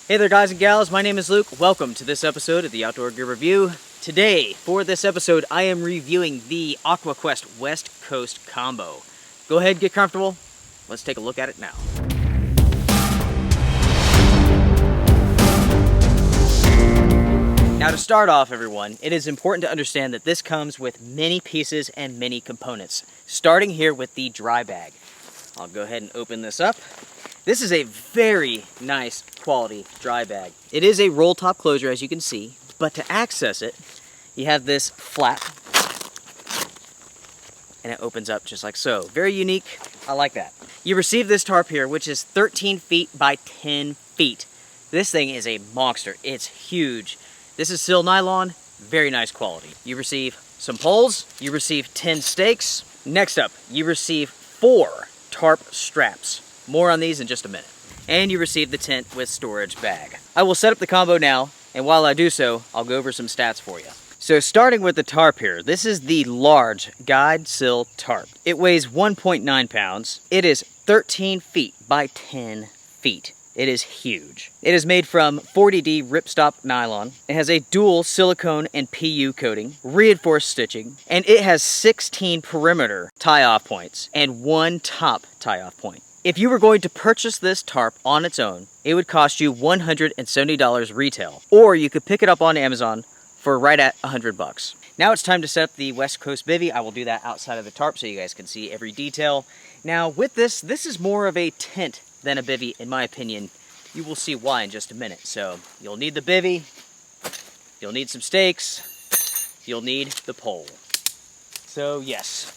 Hey there guys and gals, my name is Luke. Welcome to this episode of the Outdoor Gear Review. Today, for this episode, I am reviewing the Aqua Quest West Coast Combo. Go ahead, get comfortable. Let's take a look at it now. Now to start off everyone, it is important to understand that this comes with many pieces and many components. Starting here with the dry bag. I'll go ahead and open this up. This is a very nice quality dry bag. It is a roll top closure as you can see, but to access it, you have this flap and it opens up just like so. Very unique, I like that. You receive this tarp here, which is 13 feet by 10 feet. This thing is a monster, it's huge. This is sil nylon, very nice quality. You receive some poles, you receive 10 stakes. Next up, you receive 4 tarp straps. More on these in just a minute. And you receive the tent with storage bag. I will set up the combo now, and while I do so, I'll go over some stats for you. So starting with the tarp here, this is the large guide sill tarp. It weighs 1.9 pounds. It is 13 feet by 10 feet. It is huge. It is made from 40D ripstop nylon. It has a dual silicone and PU coating, reinforced stitching, and it has 16 perimeter tie-off points and 1 top tie-off point. If you were going to purchase this tarp on its own, it would cost you $170 retail, or you could pick it up on Amazon for right at 100 bucks. Now it's time to set up the West Coast Bivy. I will do that outside of the tarp so you guys can see every detail. Now with this is more of a tent than a bivy in my opinion. You will see why in just a minute. So you'll need the bivy, you'll need some stakes, you'll need the pole. So yes,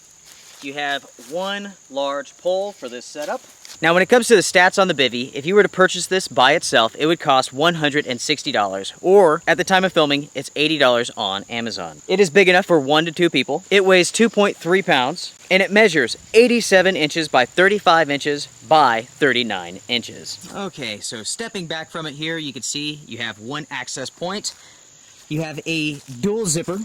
you have 1 large pole for this setup. Now when it comes to the stats on the bivy, if you were to purchase this by itself, it would cost $160, or at the time of filming, it's $80 on Amazon. It is big enough for 1 to 2 people. It weighs 2.3 pounds, and it measures 87 inches by 35 inches by 39 inches. Okay, so stepping back from it here, you can see you have 1 access point. You have a dual zipper.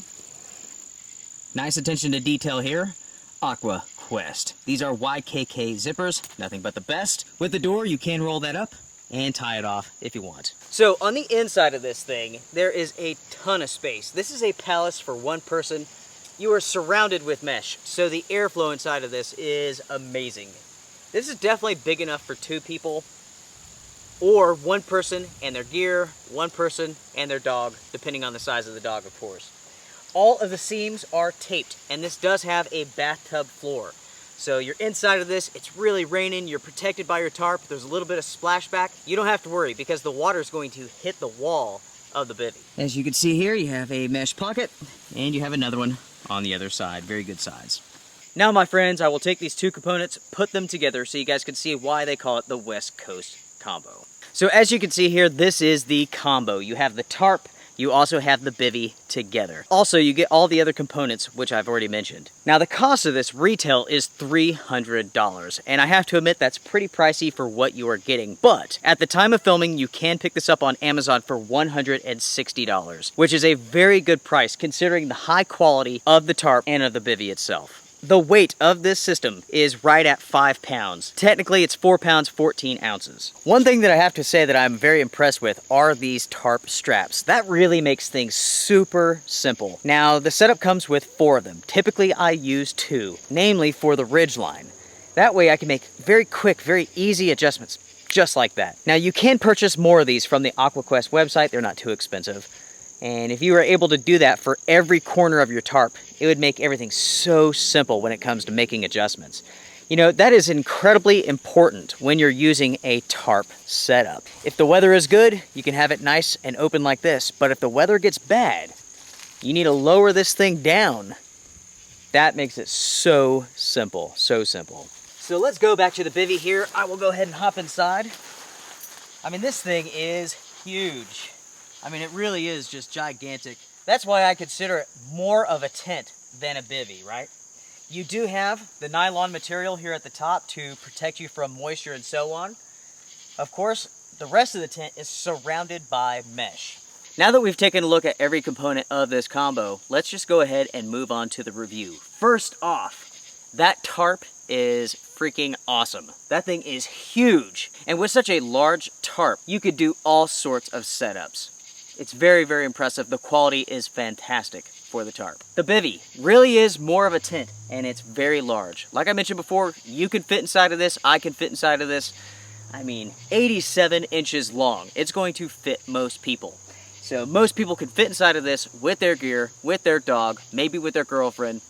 Nice attention to detail here. Aqua Quest. These are YKK zippers, nothing but the best. With the door, you can roll that up and tie it off if you want. So on the inside of this thing, there is a ton of space. This is a palace for 1 person. You are surrounded with mesh, so the airflow inside of this is amazing. This is definitely big enough for 2 people, or 1 person and their gear, 1 person and their dog, depending on the size of the dog, of course. All of the seams are taped, and this does have a bathtub floor. So you're inside of this, it's really raining, you're protected by your tarp, there's a little bit of splashback. You don't have to worry because the water is going to hit the wall of the bivy. As you can see here, you have a mesh pocket, and you have another one on the other side. Very good size. Now my friends, I will take these 2 components, put them together so you guys can see why they call it the West Coast Combo. So as you can see here, this is the combo. You have the tarp, you also have the bivy together. Also, you get all the other components, which I've already mentioned. Now, the cost of this retail is $300, and I have to admit that's pretty pricey for what you are getting. But at the time of filming, you can pick this up on Amazon for $160, which is a very good price considering the high quality of the tarp and of the bivy itself. The weight of this system is right at 5 pounds. Technically, it's 4 pounds, 14 ounces. One thing that I have to say that I'm very impressed with are these tarp straps. That really makes things super simple. Now, the setup comes with 4 of them. Typically, I use 2, namely for the ridge line. That way, I can make very quick, very easy adjustments, just like that. Now, you can purchase more of these from the Aqua Quest website. They're not too expensive. And if you were able to do that for every corner of your tarp, it would make everything so simple when it comes to making adjustments. You know, that is incredibly important when you're using a tarp setup. If the weather is good, you can have it nice and open like this. But if the weather gets bad, you need to lower this thing down. That makes it so simple, so simple. So let's go back to the bivy here. I will go ahead and hop inside. I mean, this thing is huge. I mean, it really is just gigantic. That's why I consider it more of a tent than a bivy, right? You do have the nylon material here at the top to protect you from moisture and so on. Of course, the rest of the tent is surrounded by mesh. Now that we've taken a look at every component of this combo, let's just go ahead and move on to the review. First off, that tarp is freaking awesome. That thing is huge. And with such a large tarp, you could do all sorts of setups. It's very, very impressive. The quality is fantastic for the tarp. The Bivy really is more of a tent, and it's very large. Like I mentioned before, you can fit inside of this, I can fit inside of this. I mean, 87 inches long. It's going to fit most people. So most people can fit inside of this with their gear, with their dog, maybe with their girlfriend,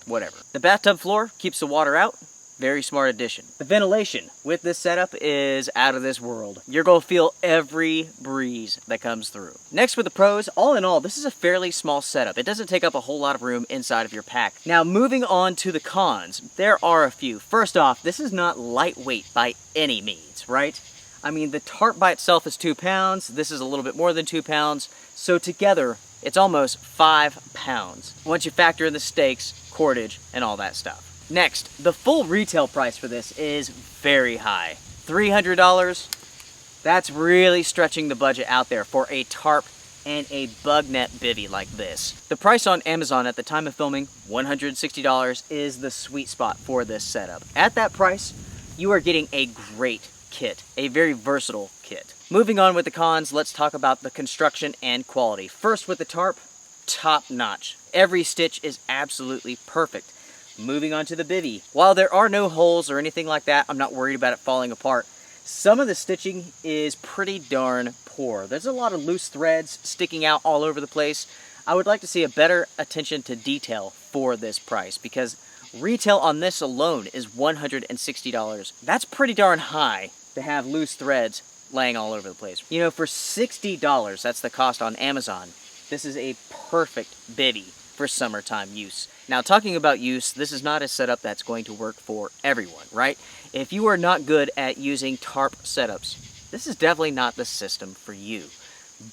whatever. The bathtub floor keeps the water out. Very smart addition. The ventilation with this setup is out of this world. You're going to feel every breeze that comes through. Next with the pros, all in all, this is a fairly small setup. It doesn't take up a whole lot of room inside of your pack. Now moving on to the cons, there are a few. First off, this is not lightweight by any means, right? I mean, the tarp by itself is 2 pounds. This is a little bit more than 2 pounds. So together, it's almost 5 pounds. Once you factor in the stakes, cordage, and all that stuff. Next, the full retail price for this is very high. $300, that's really stretching the budget out there for a tarp and a bug net bivy like this. The price on Amazon at the time of filming, $160, is the sweet spot for this setup. At that price, you are getting a great kit, a very versatile kit. Moving on with the cons, let's talk about the construction and quality. First with the tarp, top notch. Every stitch is absolutely perfect. Moving on to the bivy. While there are no holes or anything like that, I'm not worried about it falling apart. Some of the stitching is pretty darn poor. There's a lot of loose threads sticking out all over the place. I would like to see a better attention to detail for this price because retail on this alone is $160. That's pretty darn high to have loose threads laying all over the place. You know, for $60, that's the cost on Amazon, this is a perfect bivy for summertime use. Now, talking about use, this is not a setup that's going to work for everyone, right? If you are not good at using tarp setups, this is definitely not the system for you.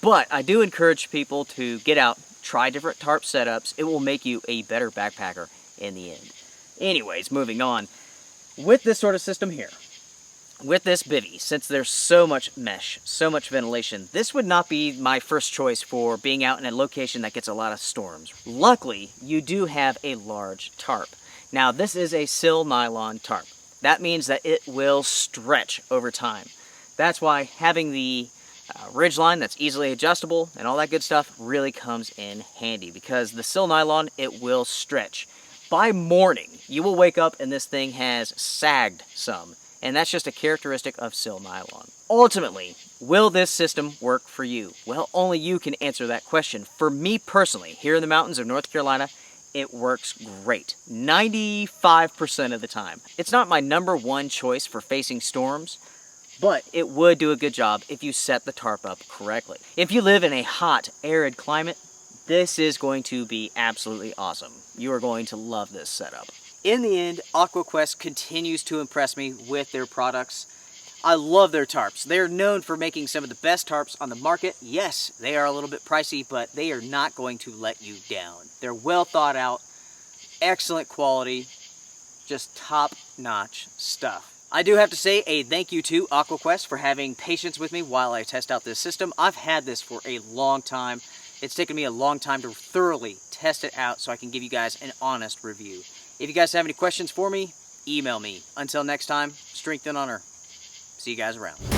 But I do encourage people to get out, try different tarp setups. It will make you a better backpacker in the end. Anyways, moving on. With this sort of system here, with this bivy, since there's so much mesh, so much ventilation, this would not be my first choice for being out in a location that gets a lot of storms. Luckily, you do have a large tarp. Now, this is a sill nylon tarp. That means that it will stretch over time. That's why having the ridge line that's easily adjustable and all that good stuff really comes in handy because the sill nylon, it will stretch. By morning, you will wake up and this thing has sagged some. And that's just a characteristic of sill nylon. Ultimately, will this system work for you? Well, only you can answer that question. For me personally, here in the mountains of North Carolina, it works great. 95% of the time. It's not my #1 choice for facing storms, but it would do a good job if you set the tarp up correctly. If you live in a hot, arid climate, this is going to be absolutely awesome. You are going to love this setup. In the end, Aqua Quest continues to impress me with their products. I love their tarps. They're known for making some of the best tarps on the market. Yes, they are a little bit pricey, but they are not going to let you down. They're well thought out, excellent quality, just top-notch stuff. I do have to say a thank you to Aqua Quest for having patience with me while I test out this system. I've had this for a long time. It's taken me a long time to thoroughly test it out so I can give you guys an honest review. If you guys have any questions for me, email me. Until next time, strength and honor. See you guys around.